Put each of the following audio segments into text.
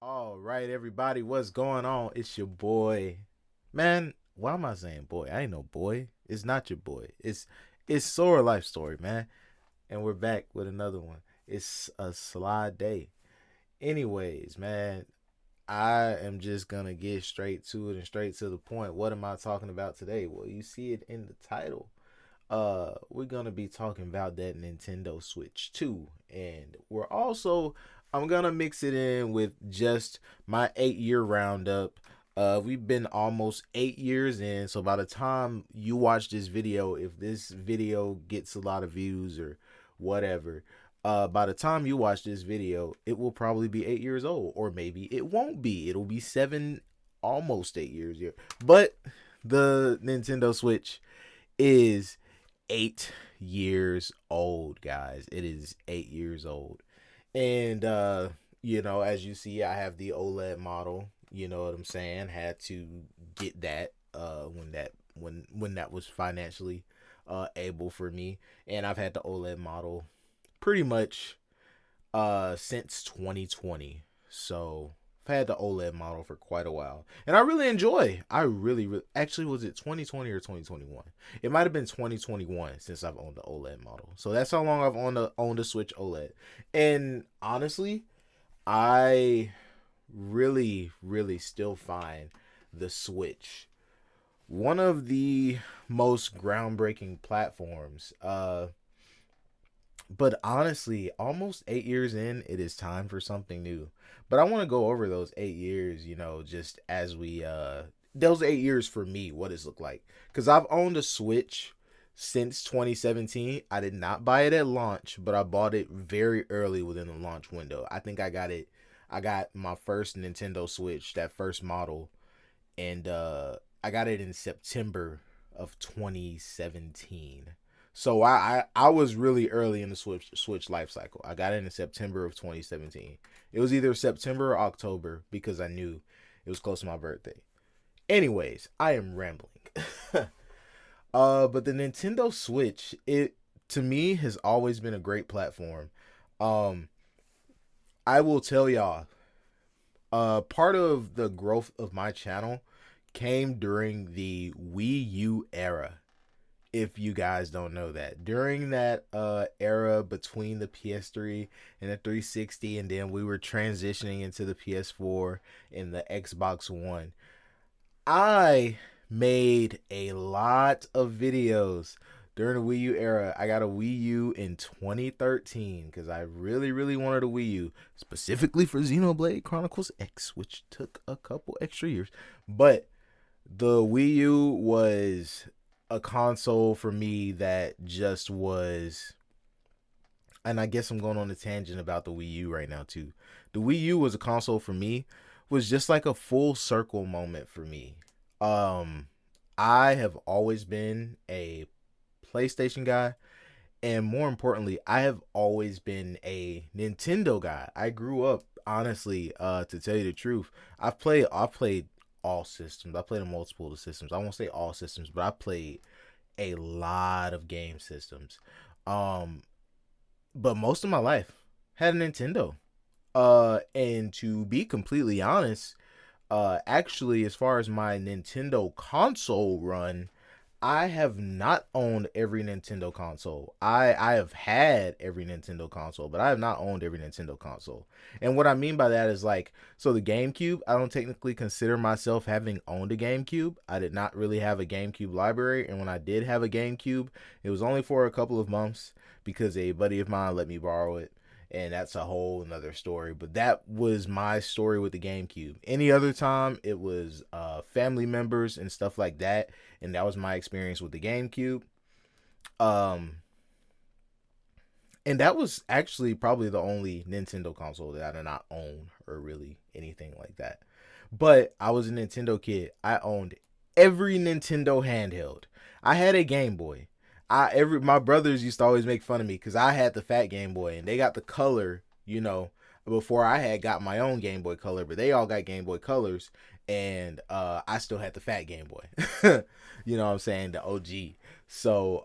All right, everybody, what's going on? It's your boy. Man, why am I saying boy? I ain't no boy. It's not your boy. It's Sora Life Story, man. And we're back with another one. It's a slide day. Anyways, man, I am just gonna get straight to it and straight to the point. What am I talking about today? Well, you see it in the title. We're gonna be talking about that Nintendo Switch 2. And we're also I'm gonna mix it in with just my 8 year roundup. We've been almost 8 years in, so by the time you watch this video, if this video gets a lot of views or whatever, by the time you watch this video, it will probably be 8 years old, or maybe it won't be. It'll be seven, almost 8 years. Yeah. But the Nintendo Switch is 8 years old, guys. It is 8 years old. And as you see, I have the OLED model. You know what I'm saying? Had to get that when that was financially able for me. And I've had the OLED model pretty much since 2020. So I've had the OLED model for quite a while, and I really enjoy. I really actually, was it 2020 or 2021? It might have been 2021 since I've owned the OLED model. So that's how long I've owned the Switch OLED. And honestly, I really still find the Switch one of the most groundbreaking platforms. But honestly, almost 8 years in, it is time for something new. But I want to go over those 8 years, just as we those 8 years for me, what it's looked like. Because I've owned a Switch since 2017. I did not buy it at launch, but I bought it very early within the launch window. I think I got my first Nintendo Switch, that first model, and I got it in September of 2017. So I was really early in the Switch life cycle. I got it in September of 2017. It was either September or October because I knew it was close to my birthday. Anyways, I am rambling. But the Nintendo Switch, it to me has always been a great platform. Um, I will tell y'all, part of the growth of my channel came during the Wii U era. If you guys don't know that, during that era between the PS3 and the 360, and then we were transitioning into the PS4 and the Xbox One, I made a lot of videos during the Wii U era. I got a Wii U in 2013 because I really wanted a Wii U, specifically for Xenoblade Chronicles X, which took a couple extra years. But the Wii U was a console for me that just was, and I guess I'm going on a tangent about the Wii U right now too. The Wii U was a console for me, was just like a full circle moment for me. Um I have always been a PlayStation guy, and more importantly, I have always been a Nintendo guy. I grew up, honestly, to tell you the truth, I've played all systems. I played a multiple of systems. I won't say all systems, but I played a lot of game systems. Um, but most of my life had a Nintendo. And to be completely honest, actually, as far as my Nintendo console run, I have not owned every Nintendo console. I have had every Nintendo console, but I have not owned every Nintendo console. And what I mean by that is, like, so the GameCube, I don't technically consider myself having owned a GameCube. I did not really have a GameCube library, and when I did have a GameCube, it was only for a couple of months because a buddy of mine let me borrow it. And that's a whole another story. But that was my story with the GameCube. Any other time, it was family members and stuff like that, and that was my experience with the GameCube. Um, and that was actually probably the only Nintendo console that I did not own or really anything like that. But I was a Nintendo kid. I owned every Nintendo handheld. I had a Game Boy. My brothers used to always make fun of me because I had the fat Game Boy and they got the color, before I had got my own Game Boy Color, but they all got Game Boy Colors, and I still had the fat Game Boy. You know what I'm saying? The OG. So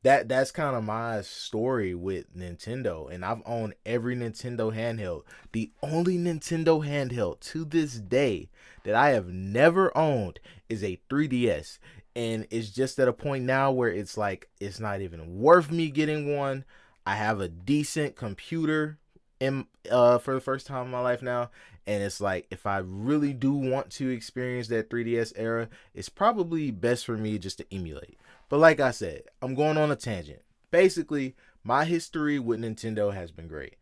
that's kind of my story with Nintendo, and I've owned every Nintendo handheld. The only Nintendo handheld to this day that I have never owned is a 3DS, and it's just at a point now where it's like it's not even worth me getting one. I have a decent computer in for the first time in my life now, and it's like if I really do want to experience that 3DS era, it's probably best for me just to emulate. But like I said, I'm going on a tangent. Basically, my history with Nintendo has been great.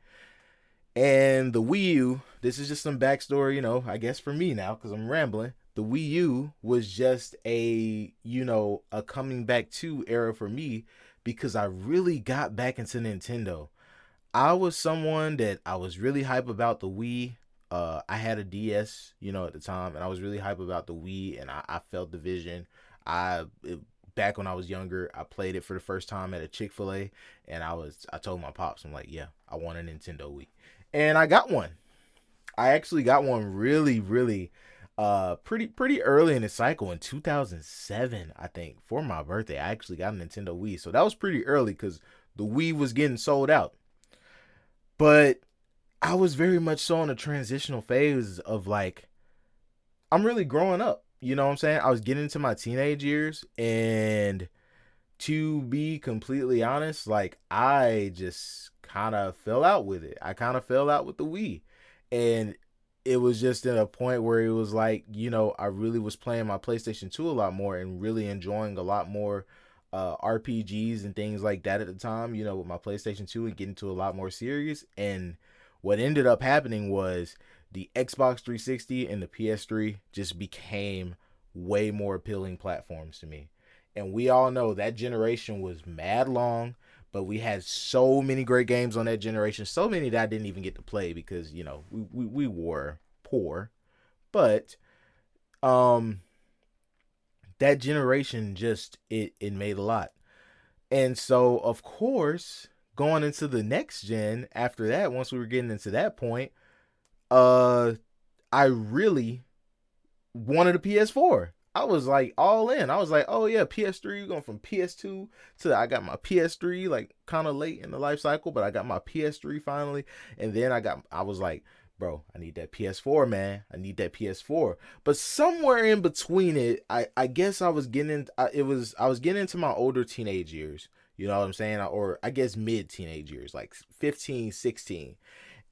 And the Wii U, this is just some backstory, I guess for me now, because I'm rambling. The Wii U was just a coming back to era for me because I really got back into Nintendo. I was someone that I was really hype about the Wii. I had a DS, at the time, and I was really hype about the Wii, and I felt the vision. Back when I was younger, I played it for the first time at a Chick-fil-A, and I told my pops, I'm like, yeah, I want a Nintendo Wii, and I got one. I actually got one really, really, pretty early in the cycle in 2007, I think, for my birthday. I actually got a Nintendo Wii, so that was pretty early because the Wii was getting sold out. But I was very much so in a transitional phase of like, I'm really growing up. You know what I'm saying? I was getting into my teenage years, and to be completely honest, like I just kind of fell out with it. I kind of fell out with the Wii. And it was just at a point where it was like, I really was playing my PlayStation 2 a lot more and really enjoying a lot more RPGs and things like that at the time, with my PlayStation 2 and getting to a lot more serious. And what ended up happening was the Xbox 360 and the PS3 just became way more appealing platforms to me. And we all know that generation was mad long, but we had so many great games on that generation. So many that I didn't even get to play because, we were poor. But um that generation just it made a lot. And so of course, going into the next gen after that, once we were getting into that point, uh I really wanted a PS4. I was like all in. I was like, oh yeah, PS3, going from PS2 to I got my PS3 like kind of late in the life cycle, but I got my PS3 finally. And then I was like, bro, I need that PS4, man. I need that PS4. But somewhere in between it, I guess I was getting I was getting into my older teenage years. You know what I'm saying? Or I guess mid teenage years, like 15, 16.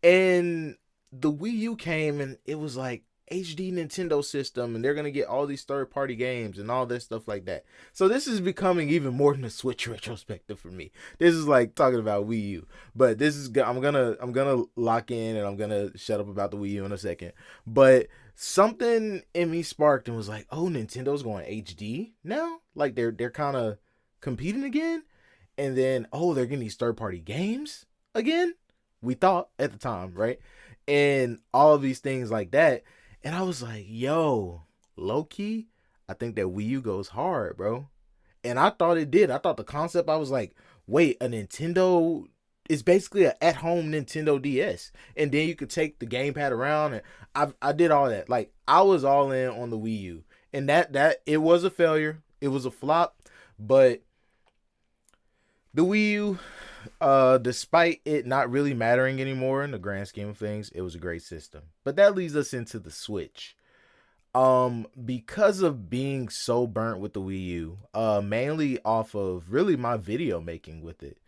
And the Wii U came and it was like HD Nintendo system, and they're gonna get all these third party games and all this stuff like that. So this is becoming even more than a Switch retrospective for me. This is like talking about Wii U, but this is I'm gonna lock in and I'm gonna shut up about the Wii U in a second. But something in me sparked and was like, oh, Nintendo's going HD now. Like they're kind of competing again, and then oh, they're getting these third party games again. We thought at the time, right? And all of these things like that. And I was like, yo, low key, I think that Wii U goes hard, bro. And I thought it did. I thought the concept, I was like, wait, a Nintendo is basically an at-home Nintendo DS. And then you could take the gamepad around, and I did all that. Like I was all in on the Wii U. And that it was a failure. It was a flop, but the Wii U, despite it not really mattering anymore in the grand scheme of things, it was a great system. But that leads us into the Switch. Because of being so burnt with the Wii U, mainly off of really my video making with it,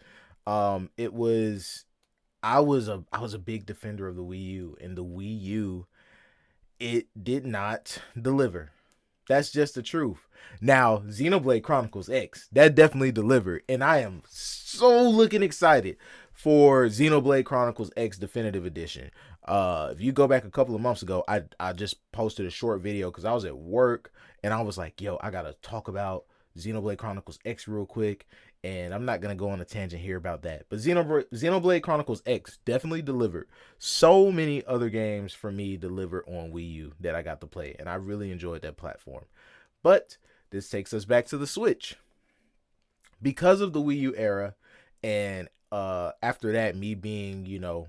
it was I was a big defender of the Wii U, and the Wii U, it did not deliver. That's just the truth. Now, Xenoblade Chronicles X, that definitely delivered. And I am so looking excited for Xenoblade Chronicles X Definitive Edition. If you go back a couple of months ago, I just posted a short video because I was at work and I was like, yo, I got to talk about Xenoblade Chronicles X real quick. And I'm not going to go on a tangent here about that. But Xenoblade Chronicles X definitely delivered. So many other games for me delivered on Wii U that I got to play. And I really enjoyed that platform. But this takes us back to the Switch. Because of the Wii U era, and after that, me being,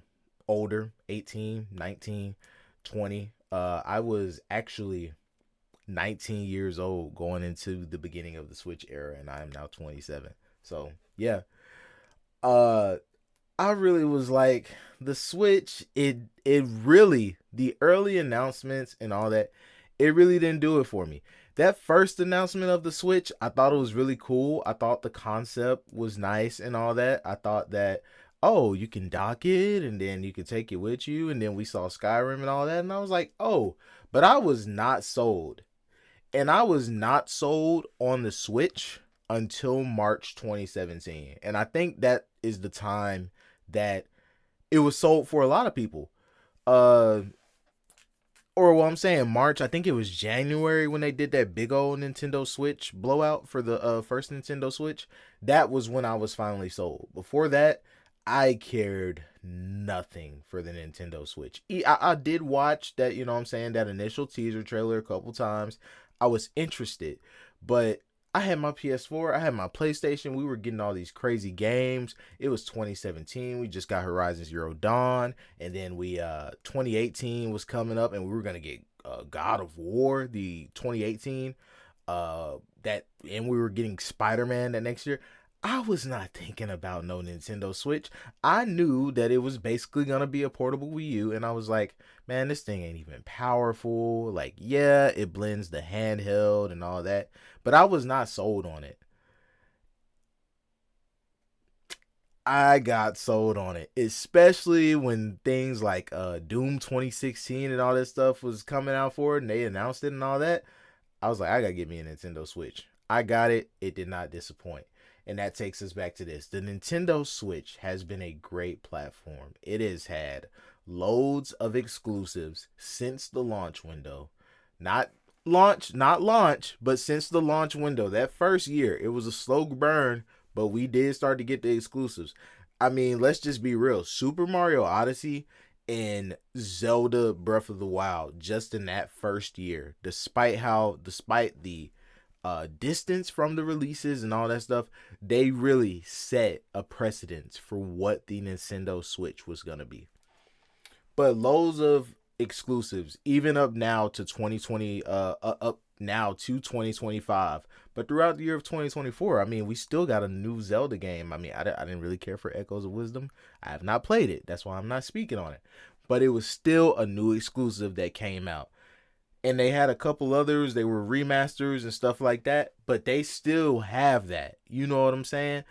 older, 18, 19, 20, I was actually 19 years old going into the beginning of the Switch era, and I am now 27. So yeah, uh, I really was like the Switch. It really, the early announcements and all that, it really didn't do it for me. That first announcement of the Switch, I thought it was really cool. I thought the concept was nice and all that. I thought that, oh, you can dock it and then you can take it with you. And then we saw Skyrim and all that. And I was like, oh, but I was not sold. And I was not sold on the Switch until March 2017. And I think that is the time that it was sold for a lot of people. Uh or what I'm saying, March, I think it was January when they did that big old Nintendo Switch blowout for the first Nintendo Switch. That was when I was finally sold. Before that, I cared nothing for the Nintendo Switch. I did watch that, you know what I'm saying, that initial teaser trailer a couple times. I was interested, but I had my PS4, I had my PlayStation. We were getting all these crazy games. It was 2017. We just got Horizon Zero Dawn, and then we 2018 was coming up, and we were gonna get God of War, the 2018. That and we were getting Spider-Man that next year. I was not thinking about no Nintendo Switch. I knew that it was basically gonna be a portable Wii U, and I was like, man, this thing ain't even powerful. Like, yeah, it blends the handheld and all that, but I was not sold on it. I got sold on it, especially when things like Doom 2016 and all that stuff was coming out for it, and they announced it and all that. I was like, I gotta get me a Nintendo Switch. I got it. It did not disappoint. And that takes us back to this. The Nintendo Switch has been a great platform. It has had loads of exclusives since the launch window. Not launch, but since the launch window. That first year, it was a slow burn, but we did start to get the exclusives. I mean, let's just be real. Super Mario Odyssey and Zelda Breath of the Wild just in that first year, despite the distance from the releases and all that stuff, they really set a precedence for what the Nintendo Switch was gonna be. But loads of exclusives, even up now to 2020, up now to 2025. But throughout the year of 2024, I mean, we still got a new Zelda game. I mean, I didn't really care for Echoes of Wisdom. I have not played it. That's why I'm not speaking on it. But it was still a new exclusive that came out. And they had a couple others. They were remasters and stuff like that. But they still have that. You know what I'm saying?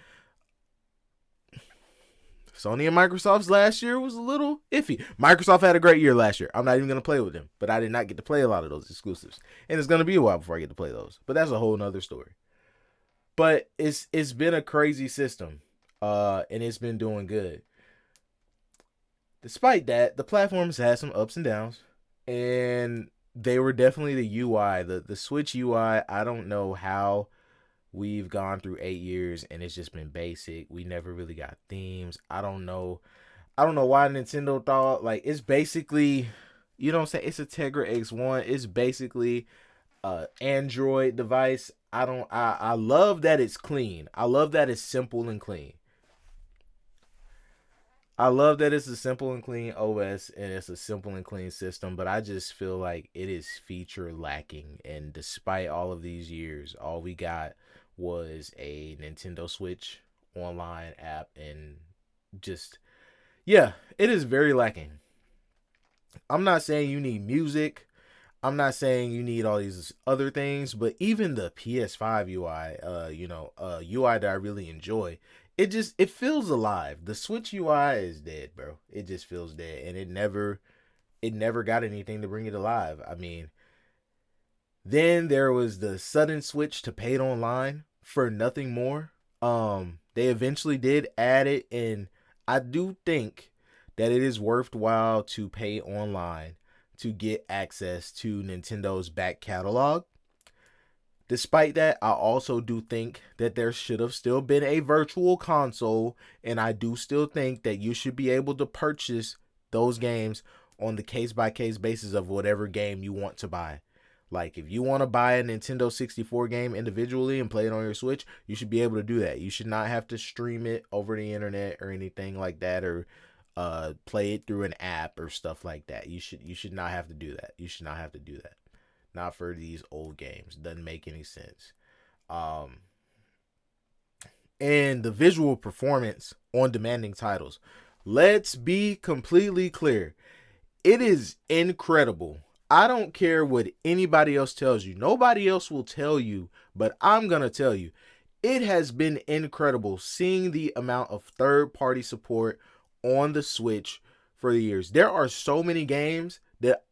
Sony and Microsoft's last year was a little iffy. Microsoft had a great year last year. I'm not even going to play with them. But I did not get to play a lot of those exclusives. And it's going to be a while before I get to play those. But that's a whole nother story. But it's been a crazy system. And it's been doing good. Despite that, the platforms had some ups and downs. And they were definitely the UI. The Switch UI, I don't know how we've gone through 8 years and it's just been basic. We never really got themes. I don't know. I don't know why Nintendo thought like it's basically, you know what I'm saying? It's a Tegra X1. It's basically a Android device. I love that it's clean. I love that it's simple and clean. I love that it's a simple and clean OS and it's a simple and clean system, but I just feel like it is feature lacking. And despite all of these years, all we got was a Nintendo Switch online app and just, yeah, it is very lacking. I'm not saying you need music. I'm not saying you need all these other things, but even the PS5 UI, UI that I really enjoy, it feels alive. The Switch UI is dead, bro. It just feels dead, and it never got anything to bring it alive. I mean, then there was the sudden switch to paid online for nothing more. They eventually did add it, and I do think that it is worthwhile to pay online to get access to Nintendo's back catalog. Despite that, I also do think that there should have still been a virtual console, and I do still think that you should be able to purchase those games on the case by case basis of whatever game you want to buy. Like, if you want to buy a Nintendo 64 game individually and play it on your Switch, you should be able to do that. You should not have to stream it over the internet or anything like that, or play it through an app or stuff like that. You should not have to do that. You should not have to do that. Not for these old games. Doesn't make any sense. Um, and the visual performance on demanding titles. Let's be completely clear. It is incredible. I don't care what anybody else tells you. Nobody else will tell you, but I'm going to tell you. It has been incredible seeing the amount of third-party support on the Switch for the years. There are so many games that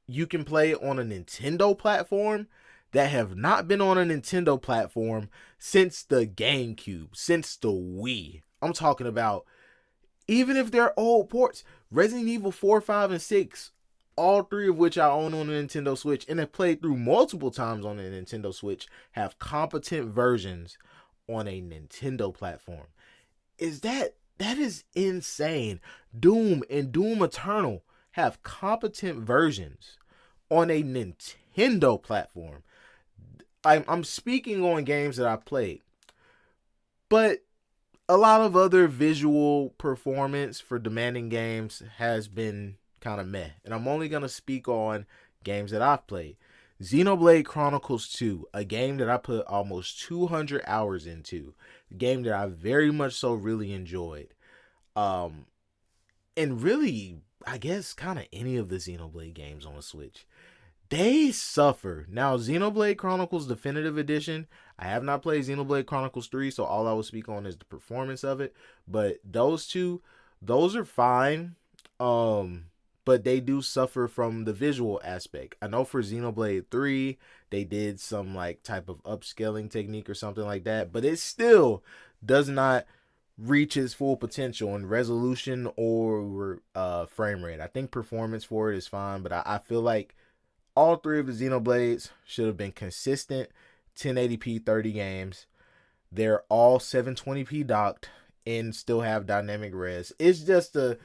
you can play on a Nintendo platform that have not been on a Nintendo platform since the GameCube, since the Wii. I'm talking about, even if they're old ports, Resident Evil 4, 5, and 6, all three of which I own on the Nintendo Switch and have played through multiple times on the Nintendo Switch, have competent versions on a Nintendo platform. That is insane. Doom and Doom Eternal have competent versions on a Nintendo platform. I'm speaking on games that I've played, but a lot of other visual performance for demanding games has been kind of meh. And I'm only going to speak on games that I've played. Xenoblade Chronicles 2, a game that I put almost 200 hours into. A game that I very much so really enjoyed. And really, I guess kind of any of the Xenoblade games on the Switch. They suffer. Now, Xenoblade Chronicles Definitive Edition, I have not played Xenoblade Chronicles 3, so all I will speak on is the performance of it. But those two, those are fine. But they do suffer from the visual aspect. I know for Xenoblade 3, they did some like type of upscaling technique or something like that, but it still does not reach its full potential in resolution or frame rate. I think performance for it is fine, but I feel like all three of the Xenoblades should have been consistent 1080p 30 games. They're all 720p docked and still have dynamic res. It's the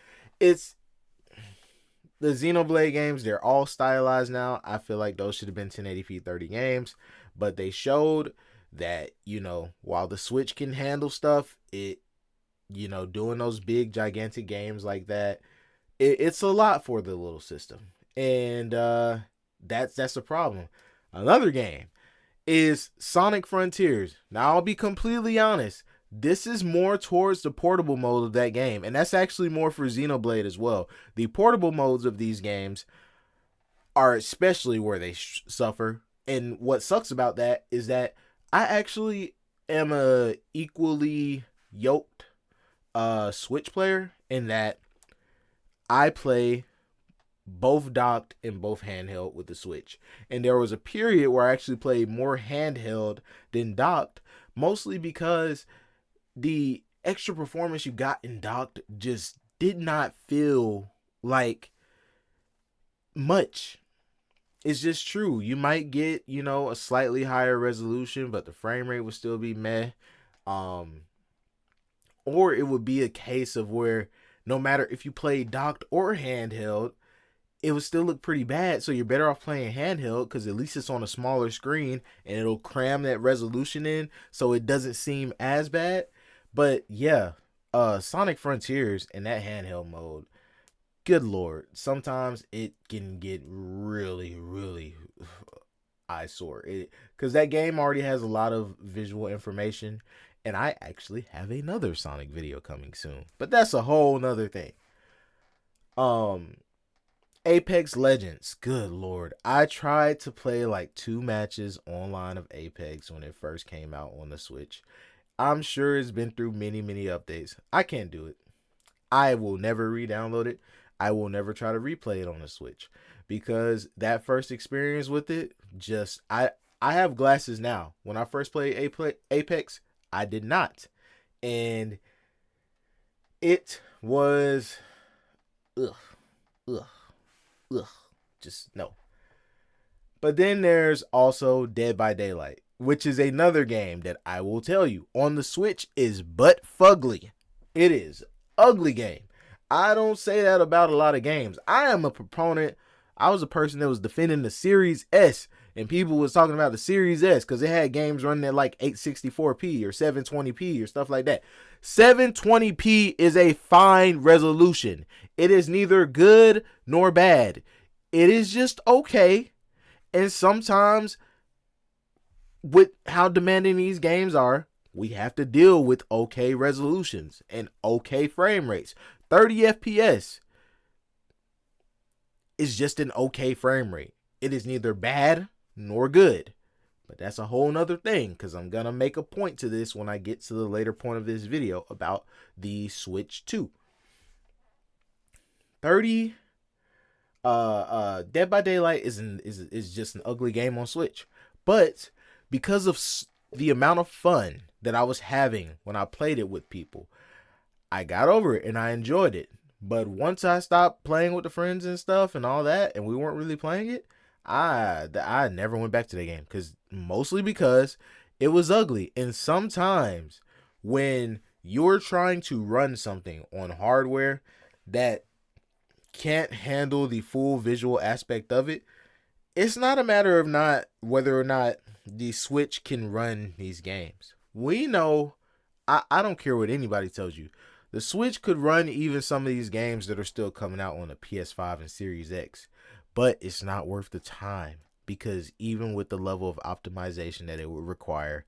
Xenoblade games, they're all stylized now. I feel like those should have been 1080p 30 games, but they showed that, while the Switch can handle stuff, doing those big gigantic games like that, it's a lot for the little system. And that's a problem. Another game is Sonic Frontiers. Now, I'll be completely honest. This is more towards the portable mode of that game. And that's actually more for Xenoblade as well. The portable modes of these games are especially where they suffer. And what sucks about that is that I actually am a equally yoked Switch player in that I play both docked and both handheld with the Switch. And there was a period where I actually played more handheld than docked, mostly because the extra performance you got in docked just did not feel like much. It's just true. You might get, a slightly higher resolution, but the frame rate would still be meh. Or it would be a case of where no matter if you play docked or handheld, it would still look pretty bad. So you're better off playing handheld because at least it's on a smaller screen and it'll cram that resolution in so it doesn't seem as bad. But yeah, Sonic Frontiers in that handheld mode, good lord, sometimes it can get really, really eyesore. Because that game already has a lot of visual information, and I actually have another Sonic video coming soon. But that's a whole nother thing. Apex Legends, good lord. I tried to play like 2 matches online of Apex when it first came out on the Switch. I'm sure it's been through many, many updates. I can't do it. I will never re-download it. I will never try to replay it on the Switch because that first experience with it, I have glasses now. When I first played Apex, I did not. And it was just no. But then there's also Dead by Daylight, which is another game that I will tell you on the Switch is butt fugly. It is ugly game. I don't say that about a lot of games. I am a proponent. I was a person that was defending the Series S, and people was talking about the Series S because it had games running at like 864p or 720p or stuff like that. 720p is a fine resolution. It is neither good nor bad. It is just okay. And sometimes with how demanding these games are, We have to deal with okay resolutions and okay frame rates. 30 FPS is just an okay frame rate. It is neither bad nor good. But that's a whole nother thing, because I'm going to make a point to this when I get to the later point of this video about the Switch 2. 30 Dead by Daylight is just an ugly game on Switch. But because of the amount of fun that I was having when I played it with people, I got over it and I enjoyed it. But once I stopped playing with the friends and stuff and all that, and we weren't really playing it, I never went back to the game, mostly because it was ugly. And sometimes when you're trying to run something on hardware that can't handle the full visual aspect of it, it's not a matter of not whether or not the Switch can run these games. We know, I don't care what anybody tells you, the Switch could run even some of these games that are still coming out on the PS5 and Series X, but it's not worth the time, because even with the level of optimization that it would require,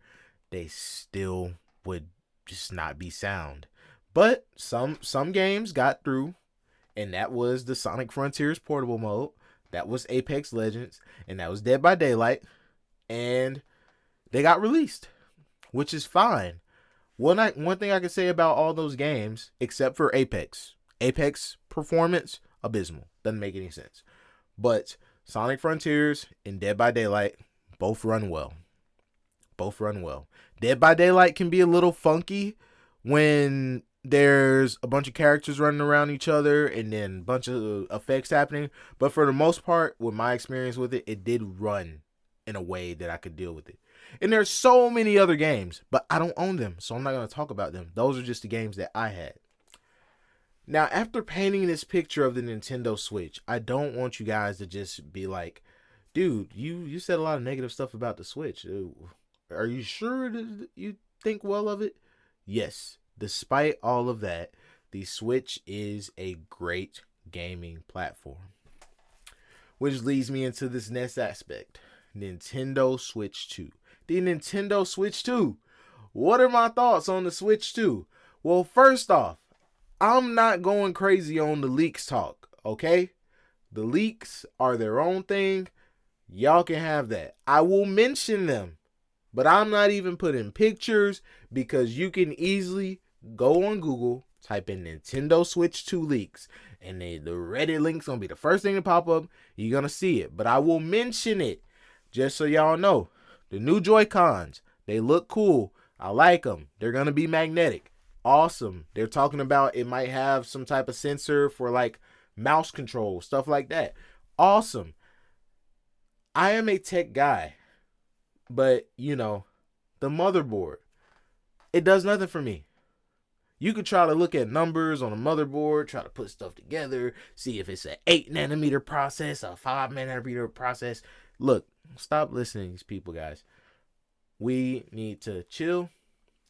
they still would just not be sound. But some games got through, and that was the Sonic Frontiers portable mode, that was Apex Legends, and that was Dead by Daylight, and they got released, which is fine. One thing I can say about all those games, except for Apex performance, abysmal. Doesn't make any sense. But Sonic Frontiers and Dead by Daylight both run well. Dead by Daylight can be a little funky when there's a bunch of characters running around each other and then a bunch of effects happening. But for the most part, with my experience with it, it did run in a way that I could deal with it. And there's so many other games, but I don't own them, so I'm not going to talk about them. Those are just the games that I had. Now, after painting this picture of the Nintendo Switch, I don't want you guys to just be like, dude, you said a lot of negative stuff about the Switch. Are you sure that you think well of it? Yes. Despite all of that, the Switch is a great gaming platform. Which leads me into this next aspect. Nintendo Switch 2. The Nintendo Switch 2. What are my thoughts on the Switch 2? Well, first off, I'm not going crazy on the leaks talk, okay? The leaks are their own thing. Y'all can have that. I will mention them, but I'm not even putting pictures, because you can easily go on Google, type in Nintendo Switch 2 leaks, and the Reddit link's going to be the first thing to pop up. You're going to see it, but I will mention it just so y'all know. The new Joy-Cons, they look cool. I like them. They're going to be magnetic. Awesome. They're talking about it might have some type of sensor for like mouse control, stuff like that. Awesome. I am a tech guy, but the motherboard, it does nothing for me. You could try to look at numbers on a motherboard, try to put stuff together, see if it's an 8 nanometer process, a 5 nanometer process. Look, stop listening to these people, guys. We need to chill,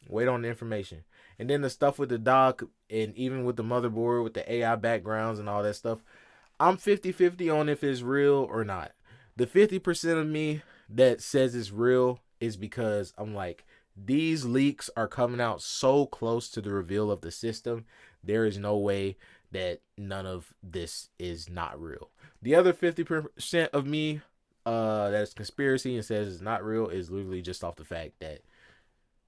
wait on the information. And then the stuff with the dock and even with the motherboard, with the AI backgrounds and all that stuff, I'm 50-50 on if it's real or not. The 50% of me that says it's real is because I'm like, these leaks are coming out so close to the reveal of the system. There is no way that none of this is not real. The other 50% of me that's conspiracy and says it's not real is literally just off the fact that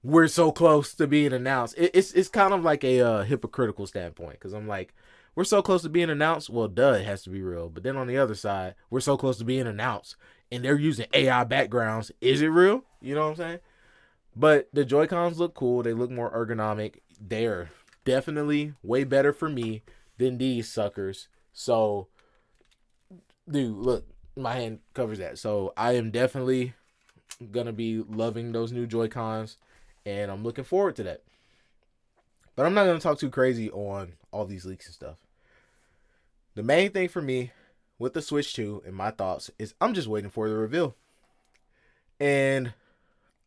we're so close to being announced. It's kind of like a hypocritical standpoint, because I'm like, we're so close to being announced, well, duh, it has to be real. But then on the other side, we're so close to being announced and they're using AI backgrounds. Is it real? You know what I'm saying? But the Joy-Cons look cool. They look more ergonomic. They're definitely way better for me than these suckers. So, dude, look, my hand covers that. So I am definitely going to be loving those new Joy-Cons, and I'm looking forward to that. But I'm not going to talk too crazy on all these leaks and stuff. The main thing for me with the Switch 2 and my thoughts is I'm just waiting for the reveal. And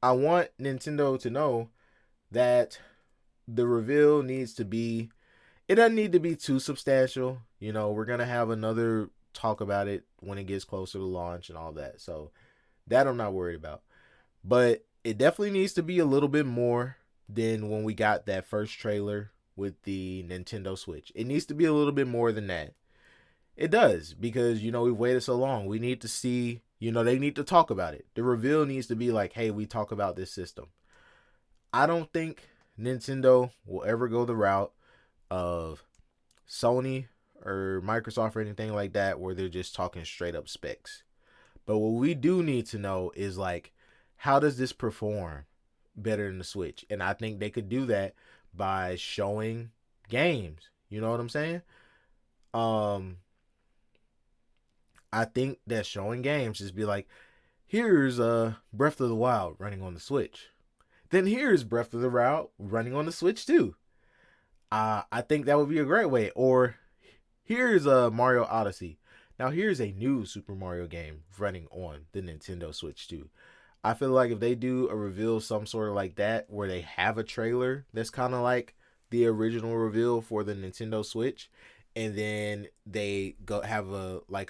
I want Nintendo to know that the reveal needs to be, it doesn't need to be too substantial. We're going to have another talk about it when it gets closer to launch and all that. So that I'm not worried about. But it definitely needs to be a little bit more than when we got that first trailer with the Nintendo Switch. It needs to be a little bit more than that. It does, because, we've waited so long. We need to see, they need to talk about it. The reveal needs to be like, hey, we talk about this system. I don't think Nintendo will ever go the route of Sony or Microsoft or anything like that where they're just talking straight up specs. But what we do need to know is, like, how does this perform better than the Switch? And I think they could do that by showing games. You know what I'm saying? I think that showing games is be like, here's Breath of the Wild running on the Switch. Then here's Breath of the Wild running on the Switch too. I think that would be a great way. Or here's Mario Odyssey. Now here's a new Super Mario game running on the Nintendo Switch too. I feel like if they do a reveal some sort of like that, where they have a trailer that's kind of like the original reveal for the Nintendo Switch, and then they go have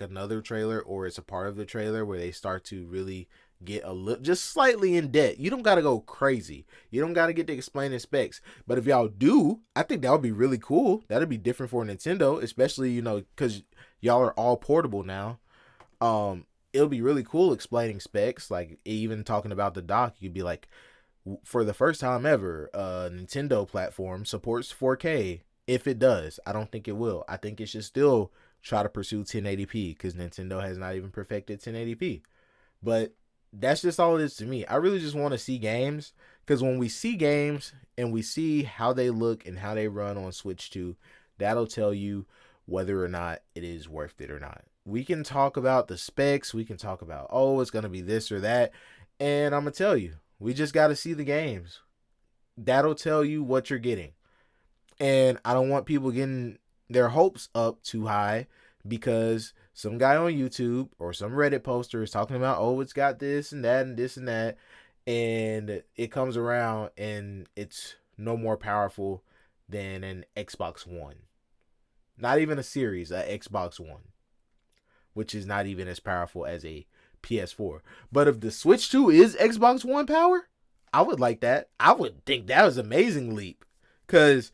another trailer, or it's a part of the trailer where they start to really get a little, just slightly in depth. You don't got to go crazy. You don't got to get to explaining specs. But if y'all do, I think that would be really cool. That'd be different for Nintendo, especially, because y'all are all portable now. It'll be really cool explaining specs, like even talking about the dock. You'd be like, for the first time ever, Nintendo platform supports 4K. If it does, I don't think it will. I think it should still try to pursue 1080p, because Nintendo has not even perfected 1080p. But that's just all it is to me. I really just want to see games, because when we see games and we see how they look and how they run on Switch 2, that'll tell you whether or not it is worth it or not. We can talk about the specs. We can talk about, oh, it's going to be this or that. And I'm going to tell you, we just got to see the games. That'll tell you what you're getting. And I don't want people getting their hopes up too high because some guy on YouTube or some Reddit poster is talking about, oh, it's got this and that and this and that. And it comes around and it's no more powerful than an Xbox One. Not even a series, an Xbox One, which is not even as powerful as a PS4. But if the Switch 2 is Xbox One power, I would like that. I would think that was an amazing leap. Because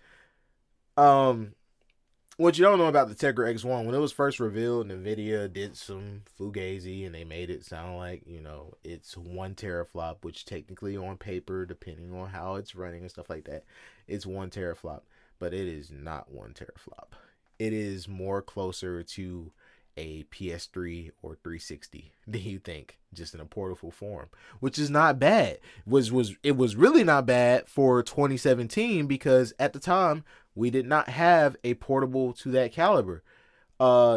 what you don't know about the Tegra X1, when it was first revealed, NVIDIA did some fugazi and they made it sound like, it's 1 teraflop, which technically on paper, depending on how it's running and stuff like that, it's 1 teraflop. But it is not 1 teraflop. It is more closer to a PS3 or 360 than you think, just in a portable form, which is not bad. It was really not bad for 2017, because at the time we did not have a portable to that caliber.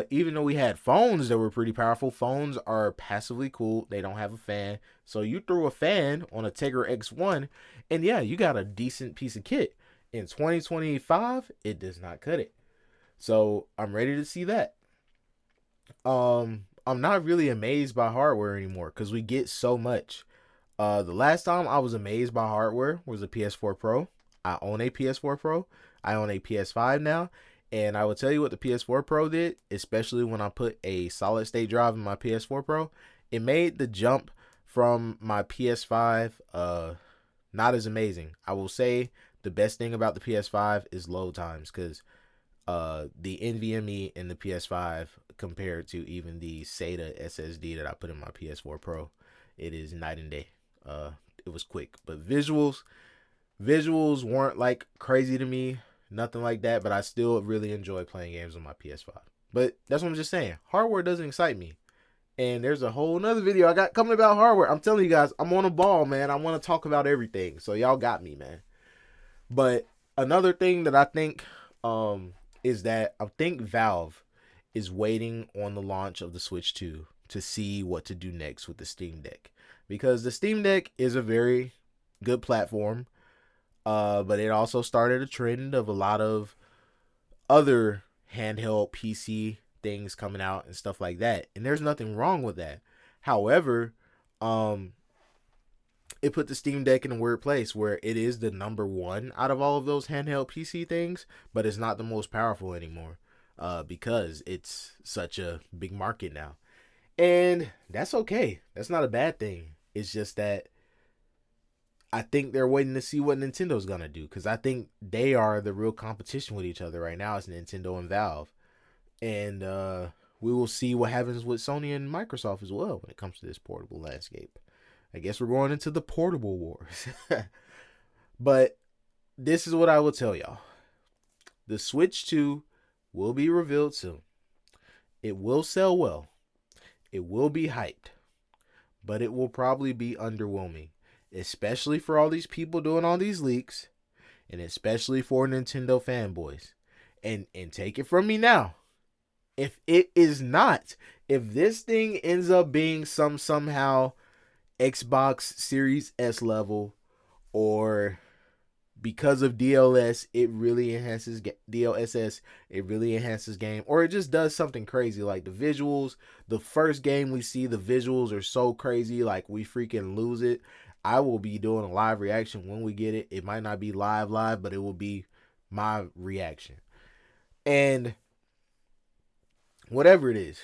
Even though we had phones that were pretty powerful, phones are passively cooled. They don't have a fan. So you throw a fan on a Tegra X1 and yeah, you got a decent piece of kit. In 2025, it does not cut it. So I'm ready to see that. I'm not really amazed by hardware anymore because we get so much. The last time I was amazed by hardware was a PS4 Pro. I own a PS4 Pro. I own a PS5 now. And I will tell you what the PS4 Pro did, especially when I put a solid state drive in my PS4 Pro. It made the jump from my PS5 not as amazing. I will say the best thing about the PS5 is load times, because the NVMe in the PS5 compared to even the SATA SSD that I put in my PS4 Pro, it is night and day. It was quick, but visuals weren't like crazy to me, nothing like that, but I still really enjoy playing games on my PS5. But that's what I'm just saying. Hardware doesn't excite me. And there's a whole nother video I got coming about hardware. I'm telling you guys, I'm on a ball, man. I want to talk about everything. So y'all got me, man. But another thing that I think is that I think Valve is waiting on the launch of the Switch 2 to see what to do next with the Steam Deck. Because the Steam Deck is a very good platform, but it also started a trend of a lot of other handheld PC things coming out and stuff like that. And there's nothing wrong with that. However, it put the Steam Deck in a weird place where it is the number one out of all of those handheld PC things, but it's not the most powerful anymore because it's such a big market now. And that's okay. That's not a bad thing. It's just that I think they're waiting to see what Nintendo's gonna do, because I think they are the real competition with each other right now. It's Nintendo and Valve, and we will see what happens with Sony and Microsoft as well when it comes to this portable landscape. I guess we're going into the portable wars. But this is what I will tell y'all: the Switch 2 will be revealed soon. It will sell well. It will be hyped, but it will probably be underwhelming, especially for all these people doing all these leaks, and especially for Nintendo fanboys. And take it from me now, if it is not, if this thing ends up being somehow Xbox Series S level, or because of DLS, it really enhances DLSS. It really enhances game, or it just does something crazy like the visuals. The first game we see, the visuals are so crazy, like we freaking lose it. I will be doing a live reaction when we get it. It might not be live, but it will be my reaction. And whatever it is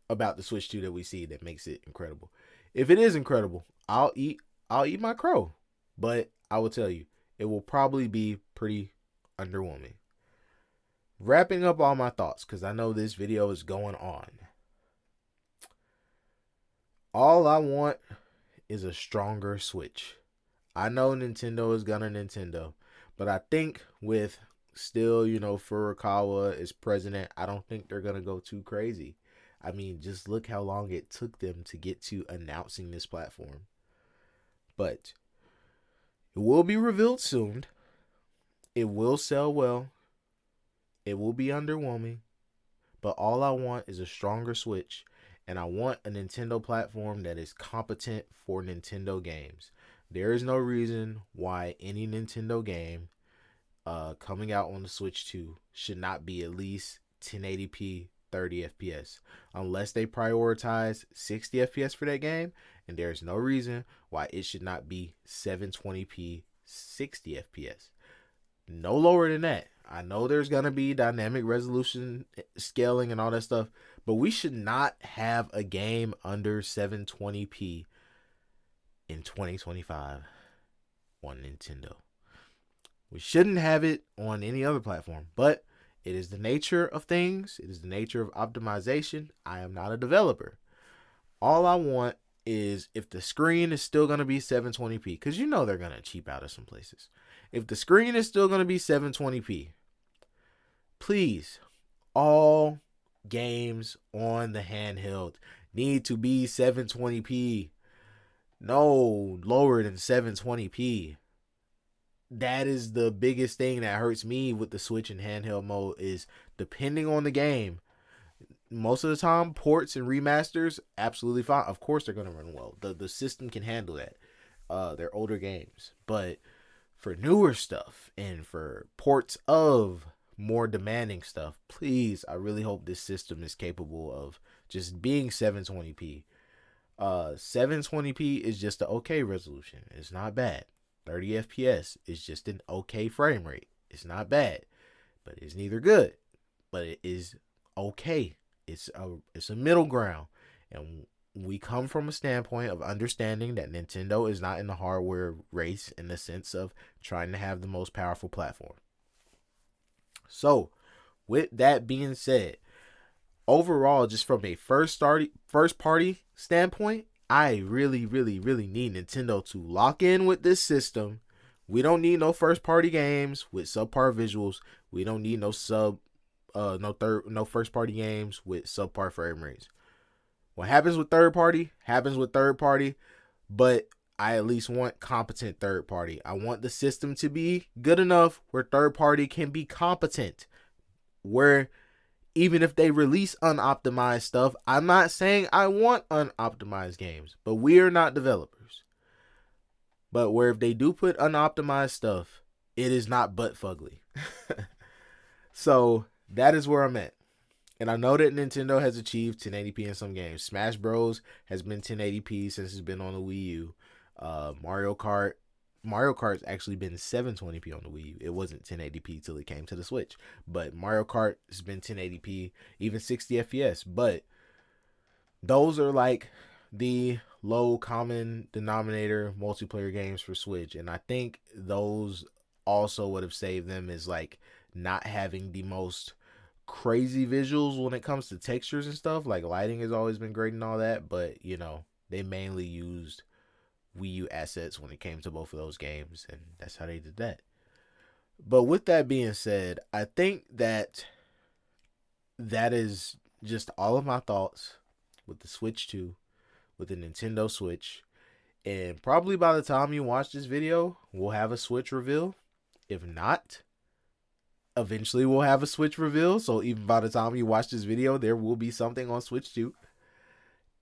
about the Switch 2 that we see that makes it incredible, if it is incredible, I'll eat my crow. But I will tell you, it will probably be pretty underwhelming. Wrapping up all my thoughts, because I know this video is going on. All I want is a stronger Switch. I know Nintendo is gonna Nintendo, but I think with still, Furukawa is president, I don't think they're gonna go too crazy. I mean, just look how long it took them to get to announcing this platform. But it will be revealed soon. It will sell well. It will be underwhelming. But all I want is a stronger Switch. And I want a Nintendo platform that is competent for Nintendo games. There is no reason why any Nintendo game coming out on the Switch 2 should not be at least 1080p 30 FPS, unless they prioritize 60 FPS for that game, and there's no reason why it should not be 720p 60 FPS. No lower than that. I know there's going to be dynamic resolution scaling and all that stuff, but we should not have a game under 720p in 2025 on Nintendo. We shouldn't have it on any other platform, but it is the nature of things. It is the nature of optimization. I am not a developer. All I want is, if the screen is still going to be 720p, because they're going to cheap out of some places. If the screen is still going to be 720p, please, all games on the handheld need to be 720p. No lower than 720p. That is the biggest thing that hurts me with the Switch and handheld mode, is depending on the game. Most of the time, ports and remasters, absolutely fine. Of course, they're going to run well. The system can handle that. They're older games. But for newer stuff and for ports of more demanding stuff, please, I really hope this system is capable of just being 720p. 720p is just an okay resolution. It's not bad. 30 FPS is just an okay frame rate. It's not bad, but it's neither good, but it is okay. It's a middle ground, and we come from a standpoint of understanding that Nintendo is not in the hardware race in the sense of trying to have the most powerful platform. So, with that being said, overall, just from a first party standpoint, I really, really, really need Nintendo to lock in with this system. We don't need no first party games with subpar visuals. We don't need no first party games with subpar frame rates. What happens with third party happens with third party, but I at least want competent third party. I want the system to be good enough where third party can be competent, where even if they release unoptimized stuff, I'm not saying I want unoptimized games, but we are not developers. But where if they do put unoptimized stuff, it is not butt fugly. So that is where I'm at. And I know that Nintendo has achieved 1080p in some games. Smash Bros. Has been 1080p since it's been on the Wii U. Mario Kart's actually been 720p on the Wii U. It wasn't 1080p till it came to the Switch. But Mario Kart has been 1080p, even 60 FPS. But those are like the low common denominator multiplayer games for Switch, and I think those also would have saved them is like not having the most crazy visuals when it comes to textures and stuff. Like lighting has always been great and all that, but you know, they mainly used Wii U assets when it came to both of those games, and that's how they did that. But with that being said, I think that that is just all of my thoughts with the Switch 2, with the Nintendo Switch. And probably by the time you watch this video, we'll have a Switch reveal. If not, eventually we'll have a Switch reveal. So even by the time you watch this video, there will be something on Switch 2.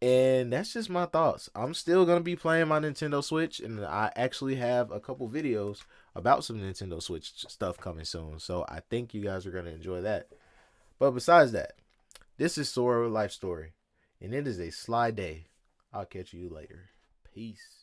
And that's just my thoughts. I'm still going to be playing my Nintendo Switch, and I actually have a couple videos about some Nintendo Switch stuff coming soon. So I think you guys are going to enjoy that. But besides that, this is Sora Life Story, and it is a sly day. I'll catch you later. Peace.